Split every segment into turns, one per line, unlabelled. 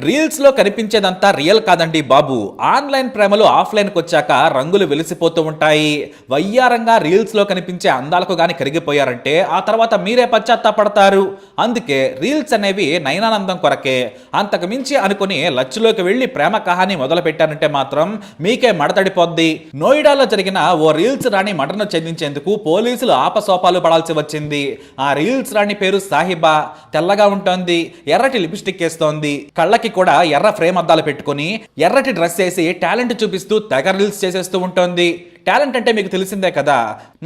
Reels లో కనిపించేదంతా real కాదండి బాబు. Online ప్రేమలు ఆఫ్లైన్కి వచ్చాక రంగులు వెలిసిపోతూ ఉంటాయి. వయ్యారంగా రీల్స్ లో కనిపించే అందాలకు గాని కరిగిపోయారంటే ఆ తర్వాత మీరే పశ్చాత్తాపడతారు. అందుకే రీల్స్ అనేవి నయనానందం కొరకే. అంతకు మించి అనుకుని లచ్చులోకి వెళ్లి ప్రేమ కహాని మొదలు పెట్టారంటే మాత్రం మీకే మడతడిపోద్ది. నోయిడాలో జరిగిన ఓ రీల్స్ రాణి మటను చెందించేందుకు పోలీసులు ఆపసోపాలు పడాల్సి వచ్చింది. ఆ రీల్స్ రాణి పేరు సాహిబా. తెల్లగా ఉంటోంది, ఎర్రటి లిప్స్టిక్ వేస్తోంది, కళ్ళకి కూడా ఎర్ర ఫ్రేమ్ అద్దాలు పెట్టుకుని ఎర్రటి డ్రెస్ వేసి టాలెంట్ చూపిస్తూ తెగ రీల్స్ చేసేస్తూ ఉంటుంది. టాలెంట్ అంటే మీకు తెలిసిందే కదా.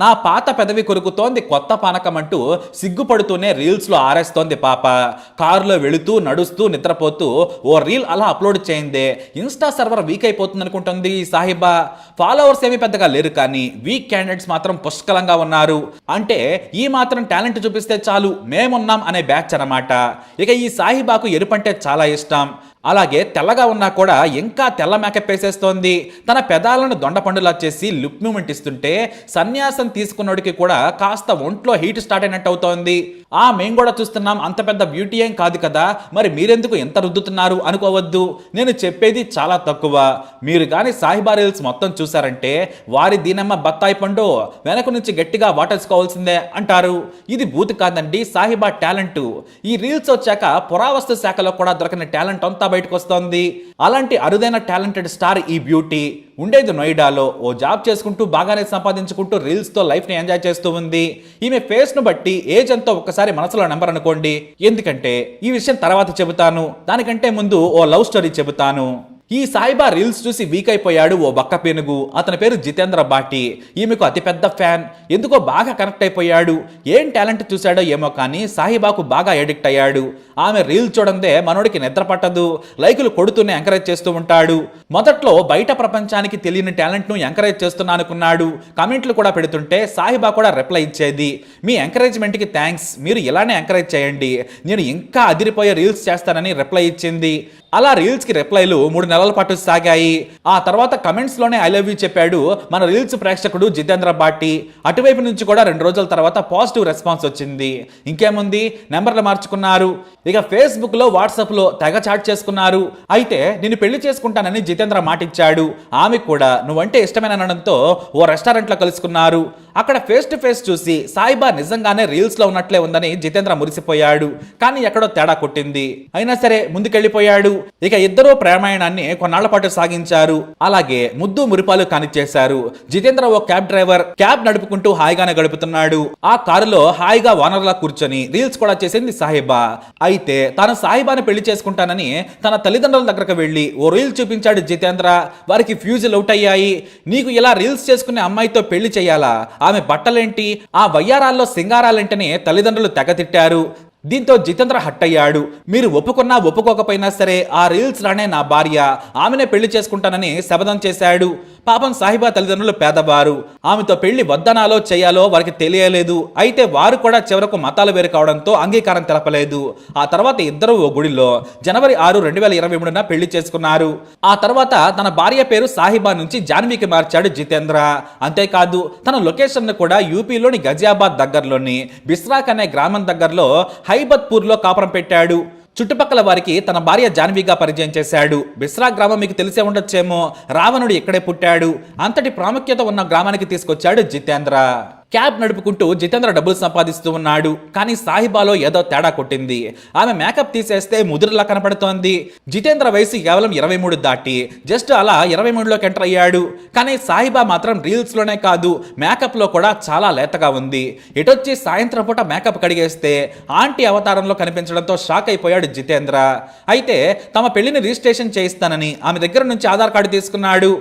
నా పాత పెదవి కొరుకుతోంది కొత్త పానకం అంటూ సిగ్గుపడుతూనే రీల్స్ లో ఆరేస్తోంది పాప. కారులో వెళుతూ నడుస్తూ నిద్రపోతూ ఓ రీల్ అలా అప్లోడ్ చేయిందే ఇన్స్టా సర్వర్ వీక్ అయిపోతుంది అనుకుంటుంది ఈ సాహిబా. ఫాలోవర్స్ ఏమీ పెద్దగా లేరు, కానీ వీక్ క్యాండిడేట్స్ మాత్రం పుష్కలంగా ఉన్నారు. అంటే ఈ మాత్రం టాలెంట్ చూపిస్తే చాలు మేమున్నాం అనే బ్యాచ్ అన్నమాట. ఇక ఈ సాహిబాకు ఎరుపంటే చాలా ఇష్టం. అలాగే తెల్లగా ఉన్నా కూడా ఇంకా తెల్ల మేకప్ వేసేస్తోంది. తన పెదాలను దొండపండులా చేసి లిప్ మూమెంట్ ఇస్తుంటే సన్యాసం తీసుకున్నోడికి కూడా కాస్త ఒంట్లో హీట్ స్టార్ట్ అయినట్టు అవుతోంది. మేము కూడా చూస్తున్నాం, అంత పెద్ద బ్యూటీ ఏం కాదు కదా, మరి మీరెందుకు ఎంత రుద్దుతున్నారు అనుకోవద్దు. నేను చెప్పేది చాలా తక్కువ. మీరు కానీ సాహిబా రీల్స్ మొత్తం చూసారంటే వారి దీనమ్మ బత్తాయి పండు వెనక నుంచి గట్టిగా వాటేసుకోవాల్సిందే అంటారు. ఇది బూత్ కాదండి, సాహిబా టాలెంట్. ఈ రీల్స్ వచ్చాక పురావస్తు శాఖలో కూడా దొరకని టాలెంట్ అంతా బయటకు వస్తోంది. అలాంటి అరుదైన టాలెంటెడ్ స్టార్ ఈ బ్యూటీ. ఉండేది నోయిడాలో. ఓ జాబ్ చేసుకుంటూ బాగానే సంపాదించుకుంటూ రీల్స్ తో లైఫ్ ని ఎంజాయ్ చేస్తూ ఉంది. ఈమె ఫేస్ ను బట్టి ఏజ్ ఎంతో ఒక్కసారి మనసులో నెంబర్ అనుకోండి. ఎందుకంటే ఈ విషయం తర్వాత చెబుతాను. దానికంటే ముందు ఓ లవ్ స్టోరీ చెబుతాను. ఈ సాయిబా రీల్స్ చూసి వీక్ అయిపోయాడు ఓ బక్క పెనుగు. అతని పేరు జితేంద్ర బాటి. ఈమెకు అతిపెద్ద ఫ్యాన్. ఎందుకో బాగా కనెక్ట్ అయిపోయాడు. ఏం టాలెంట్ చూశాడో ఏమో కానీ సాహిబాకు బాగా ఎడిక్ట్ అయ్యాడు. ఆమె రీల్ చూడందే మనోడికి నిద్ర పట్టదు. లైకులు కొడుతూనే ఎంకరేజ్ చేస్తూ ఉంటాడు. మొదట్లో బయట ప్రపంచానికి తెలియని టాలెంట్ ను ఎంకరేజ్ చేస్తున్నా అనుకున్నాడు. కామెంట్లు కూడా పెడుతుంటే సాహిబా కూడా రిప్లై ఇచ్చేది. మీ ఎంకరేజ్మెంట్ కి థ్యాంక్స్, మీరు ఇలానే ఎంకరేజ్ చేయండి, నేను ఇంకా అదిరిపోయే రీల్స్ చేస్తానని రిప్లై ఇచ్చింది. అలా రీల్స్ కి రిప్లైలు 3 నెలల పాటు సాగాయి. ఆ తర్వాత కమెంట్స్ లోనే ఐ లవ్ యూ చెప్పాడు మన రీల్స్ ప్రేక్షకుడు జితేంద్ర బాటి. అటువైపు నుంచి కూడా 2 రోజుల తర్వాత పాజిటివ్ రెస్పాన్స్ వచ్చింది. ఇంకేముంది, నెంబర్లు మార్చుకున్నారు. ఇక ఫేస్బుక్ లో వాట్సాప్ లో తెగ చాట్ చేసుకున్నారు. అయితే నేను పెళ్లి చేసుకుంటానని జితేంద్ర మాటిచ్చాడు. ఆమె కూడా నువ్వంటే ఇష్టమైన అనడంతో ఓ రెస్టారెంట్ లో కలుసుకున్నారు. అక్కడ ఫేస్ టు ఫేస్ చూసి సాయిబా నిజంగానే రీల్స్ లో ఉన్నట్లే ఉందని జితేంద్ర మురిసిపోయాడు. కానీ ఎక్కడో తేడా కొట్టింది. అయినా సరే ముందుకెళ్లిపోయాడు. ఇక ఇద్దరూ ప్రేమాయణాన్ని కొన్నాళ్ల పాటు సాగించారు. అలాగే ముద్దు మురిపాలు కానిచ్చేశారు. జితేంద్ర ఓ క్యాబ్ డ్రైవర్. క్యాబ్ నడుపుకుంటూ హాయిగానే గడుపుతున్నాడు. ఆ కారులో హాయిగా ఓనర్లా కూర్చొని రీల్స్ కూడా చేసింది సాహిబా. అయితే తాను సాహిబాని పెళ్లి చేసుకుంటానని తన తల్లిదండ్రుల దగ్గరకు వెళ్లి ఓ రీల్ చూపించాడు జితేంద్ర. వారికి ఫ్యూజులు అవుట్ అయ్యాయి. నీకు ఇలా రీల్స్ చేసుకునే అమ్మాయితో పెళ్లి చేయాలా, ఆమె బట్టలేంటి, ఆ వయ్యారాల్లో సింగారాలేంటని తల్లిదండ్రులు తెగ తిట్టారు. దీంతో జితేంద్ర హట్ అయ్యాడు. మీరు ఒప్పుకున్నా ఒప్పుకోకపోయినా సరే ఆ రీల్స్ రానే నా భార్య, ఆమెనే పెళ్లి చేసుకుంటానని శపథం చేశాడు. పాపం సాహిబా తల్లిదండ్రులు పేదవారు. ఆమెతో పెళ్లి వద్దనాలో చేయాలో వారికి తెలియలేదు. అయితే వారు కూడా చివరకు మతాలు వేరు కావడంతో అంగీకారం తెలపలేదు. ఆ తర్వాత ఇద్దరు ఓ గుడిలో జనవరి 6, 2023న పెళ్లి చేసుకున్నారు. ఆ తర్వాత తన భార్య పేరు సాహిబా నుంచి జాన్వీకి మార్చాడు జితేంద్ర. అంతేకాదు తన లొకేషన్ ను కూడా యూపీలోని గజియాబాద్ దగ్గరలోని బిస్రాక్ అనే గ్రామం దగ్గరలో హైబత్పూర్ లో కాపురం పెట్టాడు. చుట్టుపక్కల వారికి తన భార్య జాన్వీగా పరిచయం చేశాడు. బిస్రా గ్రామం మీకు తెలిసే ఉండొచ్చేమో, రావణుడు ఇక్కడే పుట్టాడు. అంతటి ప్రాముఖ్యత ఉన్న గ్రామానికి తీసుకొచ్చాడు జితేంద్ర. క్యాబ్ నడుపుకుంటూ జితేంద్ర డబ్బులు సంపాదిస్తూ ఉన్నాడు. కానీ సాహిబాలో ఏదో తేడా కొట్టింది. ఆమె మేకప్ తీసేస్తే ముదురులా కనపడుతోంది. జితేంద్ర వయసు కేవలం 23 దాటి జస్ట్ అలా 23లోకి ఎంటర్ అయ్యాడు. కానీ సాహిబా మాత్రం రీల్స్ లోనే కాదు మేకప్ లో కూడా చాలా లేతగా ఉంది. ఎటొచ్చి సాయంత్రం పూట మేకప్ కడిగేస్తే ఆంటీ అవతారంలో కనిపించడంతో షాక్ అయిపోయాడు జితేంద్ర. అయితే తమ పెళ్లిని రిజిస్ట్రేషన్ చేయిస్తానని ఆమె దగ్గర నుంచి ఆధార్ కార్డు తీసుకున్నాడు.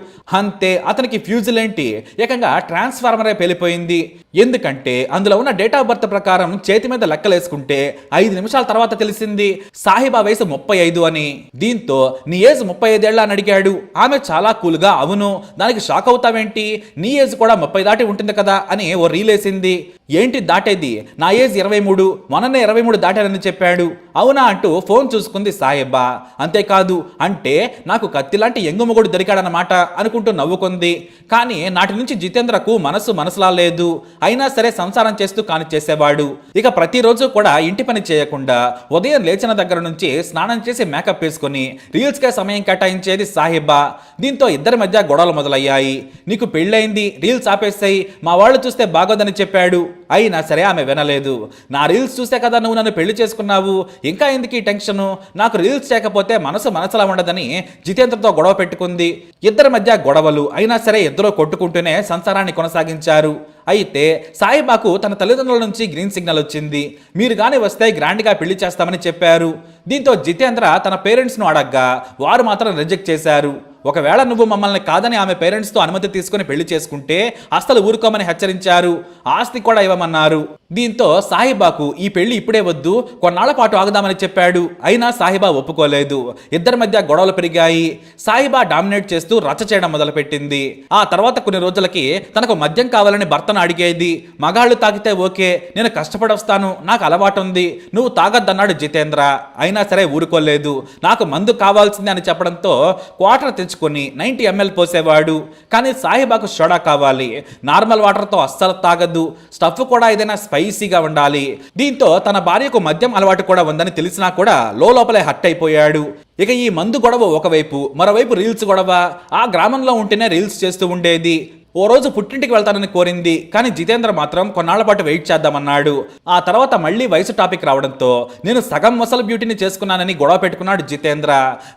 అంతే, అతనికి ఫ్యూజులేంటి ఏకంగా ట్రాన్స్ఫార్మరే పేలిపోయింది. ఎందుకంటే అందులో ఉన్న డేట్ ఆఫ్ బర్త్ ప్రకారం చేతి మీద లెక్కలేసుకుంటే 5 నిమిషాల తర్వాత తెలిసింది సాహిబా వయసు 35 అని. దీంతో నీ ఏజ్ 35 ఏళ్ల అని అడిగాడు. ఆమె చాలా కూల్ గా అవును, దానికి షాక్ అవుతావేంటి, నీ ఏజ్ కూడా 30 దాటి ఉంటుంది కదా అని ఓ రీలేసింది. ఏంటి దాటేది, నా ఏజ్ 23, మొన్ననే 23 దాటానని చెప్పాడు. అవునా అంటూ ఫోన్ చూసుకుంది సాహిబా. అంతేకాదు అంటే నాకు కత్తిలాంటి ఎంగుమొగుడు దొరికాడన్నమాట అనుకుంటూ నవ్వుకుంది. కానీ నాటి నుంచి జితేంద్రకు మనసులా లేదు. అయినా సరే సంసారం చేస్తూ కానిచ్చేసేవాడు. ఇక ప్రతిరోజు కూడా ఇంటి పని చేయకుండా ఉదయం లేచిన దగ్గర నుంచి స్నానం చేసి మేకప్ వేసుకుని రీల్స్కే సమయం కేటాయించేది సాహిబా. దీంతో ఇద్దరి మధ్య గొడవలు మొదలయ్యాయి. నీకు పెళ్ళైంది, రీల్స్ ఆపేస్తాయి, మా వాళ్ళు చూస్తే బాగోదని చెప్పాడు. అయినా సరే ఆమె వినలేదు. నా రీల్స్ చూసే కదా నువ్వు నన్ను పెళ్లి చేసుకున్నావు, ఇంకా ఎందుకు ఈ టెన్షను, నాకు రీల్స్ చేయకపోతే మనసులా ఉండదని జితేంద్రతో గొడవ పెట్టుకుంది. ఇద్దరి మధ్య గొడవలు, అయినా సరే ఇద్దరు కొట్టుకుంటూనే సంసారాన్ని కొనసాగించారు. అయితే సాయిబాకు తన తల్లిదండ్రుల నుంచి గ్రీన్ సిగ్నల్ వచ్చింది. మీరు గాని వస్తే గ్రాండ్గా పెళ్లి చేస్తామని చెప్పారు. దీంతో జితేంద్ర తన పేరెంట్స్ను అడగ్గా వారు మాత్రం రిజెక్ట్ చేశారు. ఒకవేళ నువ్వు మమ్మల్ని కాదని ఆమె పేరెంట్స్తో అనుమతి తీసుకుని పెళ్లి చేసుకుంటే అస్సలు ఊరుకోమని హెచ్చరించారు. ఆస్తి కూడా ఇవ్వమన్నారు. దీంతో సాహిబాకు ఈ పెళ్లి ఇప్పుడే వద్దు, కొన్నాళ్ల పాటు ఆగుదామని చెప్పాడు. అయినా సాహిబా ఒప్పుకోలేదు. ఇద్దరి మధ్య గొడవలు పెరిగాయి. సాహిబా డామినేట్ చేస్తూ రచ్చ చేయడం మొదలుపెట్టింది. ఆ తర్వాత కొన్ని రోజులకి తనకు మద్యం కావాలని భర్తను అడిగేది. మగాళ్ళు తాగితే ఓకే, నేను కష్టపడి వస్తాను, నాకు అలవాటు ఉంది, నువ్వు తాగద్దన్నాడు జితేంద్ర. అయినా సరే ఊరుకోలేదు. నాకు మందు కావాల్సిందే అని చెప్పడంతో క్వార్టర్ తెచ్చుకొని 90 ml పోసేవాడు. కానీ సాహిబాకు సోడా కావాలి. నార్మల్ వాటర్తో అస్సలు తాగద్దు, స్టఫ్ కూడా ఏదైనా స్పైసీగా ఉండాలి. దీంతో తన భార్యకు మద్యం అలవాటు కూడా ఉందని తెలిసినా కూడా లోపలే హర్ట్ అయిపోయాడు. ఇక ఈ మందు గొడవ ఒకవైపు, మరోవైపు రీల్స్ గొడవ. ఆ గ్రామంలో ఉంటేనే రీల్స్ చేస్తూ ఉండేది. ఓ రోజు పుట్టింటికి వెళ్తానని కోరింది. కానీ జితేంద్ర మాత్రం కొన్నాళ్ల పాటు వెయిట్ చేద్దామన్నాడు. ఆ తర్వాత మళ్ళీ వయసు టాపిక్ రావడంతో నేను సగం ముసలి బ్యూటీని చేసుకున్నానని గొడవ పెట్టుకున్నాడు జితేంద్ర.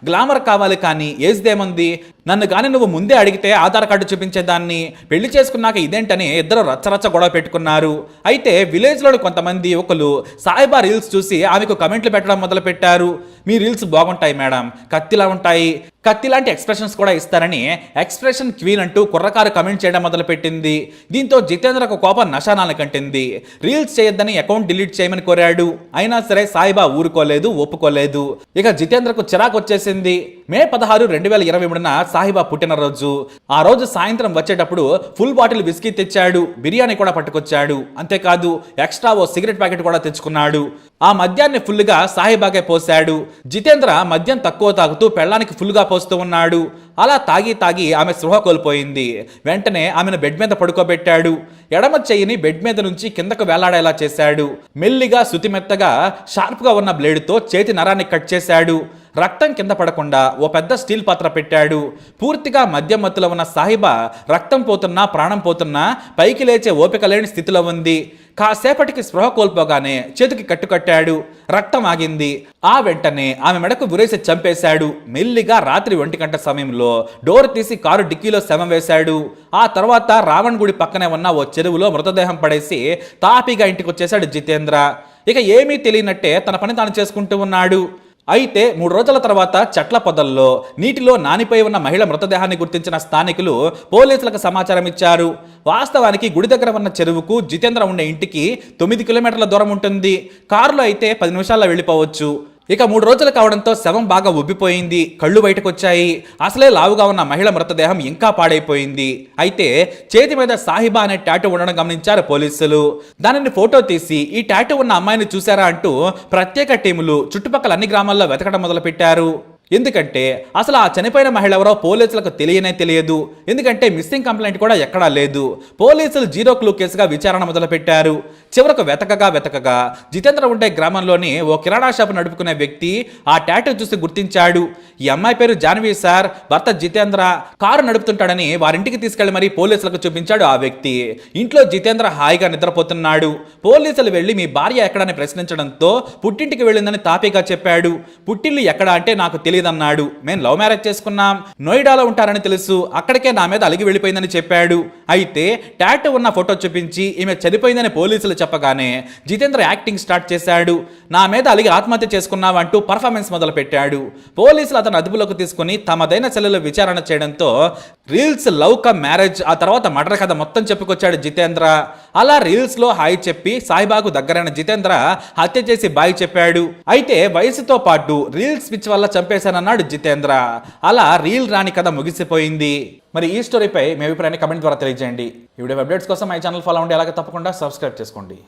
గ్లామర్ కావాలి కానీ ఏజ్ దేముంది, నన్ను కానీ నువ్వు ముందే అడిగితే ఆధార్ కార్డు చూపించేదాన్ని, పెళ్లి చేసుకున్నాక ఇదేంటని ఇద్దరు రచ్చరచ్చ గొడవ పెట్టుకున్నారు. అయితే విలేజ్లో కొంతమంది యువకులు సాయిబా రీల్స్ చూసి ఆమెకు కమెంట్లు పెట్టడం మొదలు పెట్టారు. మీ రీల్స్ బాగుంటాయి మేడం, కత్తిలా ఉంటాయి, కత్తి లాంటి ఎక్స్ప్రెషన్స్ కూడా ఇస్తారని ఎక్స్ప్రెషన్ క్వీన్ అంటూ కుర్రకారు కమెంట్ చేయడం మొదలుపెట్టింది. దీంతో జితేంద్రకు కోపం నశానాన్ని కంటింది. రీల్స్ చేయొద్దని అకౌంట్ డిలీట్ చేయమని కోరాడు. అయినా సరే సాయిబా ఊరుకోలేదు, ఒప్పుకోలేదు. ఇక జితేంద్రకు చిరాకు వచ్చేసింది. మే 16, 2023న సాహిబా పుట్టినరోజు. ఆ రోజు సాయంత్రం వచ్చేటప్పుడు ఫుల్ బాటిల్ విస్కీ తెచ్చాడు. బిర్యానీ కూడా పట్టుకొచ్చాడు. అంతేకాదు ఎక్స్ట్రా ఓ సిగరెట్ ప్యాకెట్ కూడా తెచ్చుకున్నాడు. ఆ మద్యాన్ని ఫుల్గా సాహిబాకే పోశాడు. జితేంద్ర మద్యం తక్కువ తాగుతూ పెళ్ళానికి ఫుల్గా పోస్తూ ఉన్నాడు. అలా తాగి ఆమె స్పృహ కోల్పోయింది. వెంటనే ఆమెను బెడ్ మీద పడుకోబెట్టాడు. ఎడమ చెయ్యిని బెడ్ మీద నుంచి కిందకు వేలాడేలా చేశాడు. మెల్లిగా శుతిమెత్తగా షార్ప్గా ఉన్న బ్లేడుతో చేతి నరాన్ని కట్ చేశాడు. రక్తం కింద పడకుండా ఓ పెద్ద స్టీల్ పాత్ర పెట్టాడు. పూర్తిగా మద్యం మత్తులో ఉన్న సాహిబా రక్తం పోతున్నా, ప్రాణం పోతున్నా పైకి లేచే ఓపిక లేని స్థితిలో ఉంది. కాసేపటికి స్పృహ కోల్పోగానే చేతికి కట్టుకట్టాడు. రక్తం ఆగింది. ఆ వెంటనే ఆమె మెడకు ఉరేసి చంపేశాడు. మెల్లిగా రాత్రి 1 గంట సమయంలో డోర్ తీసి కారు డిక్కీలో శవం వేశాడు. ఆ తర్వాత రావణ్ గుడి పక్కనే ఉన్న ఓ చెరువులో మృతదేహం పడేసి తాపీగా ఇంటికి వచ్చేశాడు జితేంద్ర. ఇక ఏమీ తెలియనట్టే తన పని తాను చేసుకుంటూ ఉన్నాడు. అయితే 3 రోజుల తర్వాత చెట్ల పొదల్లో నీటిలో నానిపోయి ఉన్న మహిళ మృతదేహాన్ని గుర్తించిన స్థానికులు పోలీసులకు సమాచారం ఇచ్చారు. వాస్తవానికి గుడి దగ్గర ఉన్న చెరువుకు జితేంద్ర ఉండే ఇంటికి 9 కిలోమీటర్ల దూరం ఉంటుంది. కారులో అయితే 10 నిమిషాల్లో వెళ్ళిపోవచ్చు. ఇక 3 రోజులు కావడంతో శవం బాగా ఉబ్బిపోయింది. కళ్ళు బయటకు వచ్చాయి. అసలే లావుగా ఉన్న మహిళ మృతదేహం ఇంకా పాడైపోయింది. అయితే చేతి మీద సాహిబా అనే టాటూ ఉండడం గమనించారు పోలీసులు. దానిని ఫోటో తీసి ఈ టాటూ ఉన్న అమ్మాయిని చూశారా అంటూ ప్రత్యేక టీములు చుట్టుపక్కల అన్ని గ్రామాల్లో వెతకడం మొదలుపెట్టారు. ఎందుకంటే అసలు ఆ చనిపోయిన మహిళ ఎవరో పోలీసులకు తెలియదు. ఎందుకంటే మిస్సింగ్ కంప్లైంట్ కూడా ఎక్కడా లేదు. పోలీసులు 0 క్లూ కేసుగా విచారణ మొదలుపెట్టారు. చివరకు వెతకగా జితేంద్ర ఉండే గ్రామంలోని ఓ కిరాణా షాపు నడుపుకునే వ్యక్తి ఆ టాటూ చూసి గుర్తించాడు. ఈ అమ్మాయి పేరు జాన్వి సార్, భర్త జితేంద్ర, కారు నడుపుతుంటాడని వారింటికి తీసుకెళ్లి మరీ పోలీసులకు చూపించాడు ఆ వ్యక్తి. ఇంట్లో జితేంద్ర హాయిగా నిద్రపోతున్నాడు. పోలీసులు వెళ్లి మీ భార్య ఎక్కడని ప్రశ్నించడంతో పుట్టింటికి వెళ్ళిందని తాపీగా చెప్పాడు. పుట్టిల్లు ఎక్కడ అంటే నాకు తెలియదన్నాడు. మేము లవ్ మ్యారేజ్ చేసుకున్నాం, నోయిడాలో ఉంటారని తెలుసు, అక్కడికే నా మీద అలిగి వెళ్ళిపోయిందని చెప్పాడు. అయితే టాటూ ఉన్న ఫోటో చూపించి ఈమె చనిపోయిందని పోలీసులు చెప్పగానే జితేంద్ర యాక్టింగ్ స్టార్ట్ చేశాడు. నా మీద అలిగి ఆత్మహత్య చేసుకున్నావంటూ పర్ఫార్మెన్స్ మొదలు పెట్టాడు. పోలీసులు అతను అదుపులోకి తీసుకుని తమదైన సెల్లులో విచారణ చేయడంతో రీల్స్ లవ్ కమ్ మ్యారేజ్, ఆ తర్వాత మర్డర్ కథ మొత్తం చెప్పుకొచ్చాడు జితేంద్ర. అలా రీల్స్ లో హాయ్ చెప్పి సాయిబాకు దగ్గరైన జితేంద్ర హత్య చేసి బాయ్ చెప్పాడు. అయితే వయసుతో పాటు రీల్స్ పిచ్ వల్ల చంపేశానన్నాడు జితేంద్ర. అలా రీల్ రాని కథ ముగిసిపోయింది. మరి ఈ స్టోరీపై మీ అభిప్రాయాన్ని కమెంట్ ద్వారా తెలియజేయండి. ఈ వీడియో అప్డేట్స్ కోసం మై ఛానల్ ఫాలో అవ్వండి. అలాగే తప్పకుండా సబ్స్క్రైబ్ చేసుకోండి.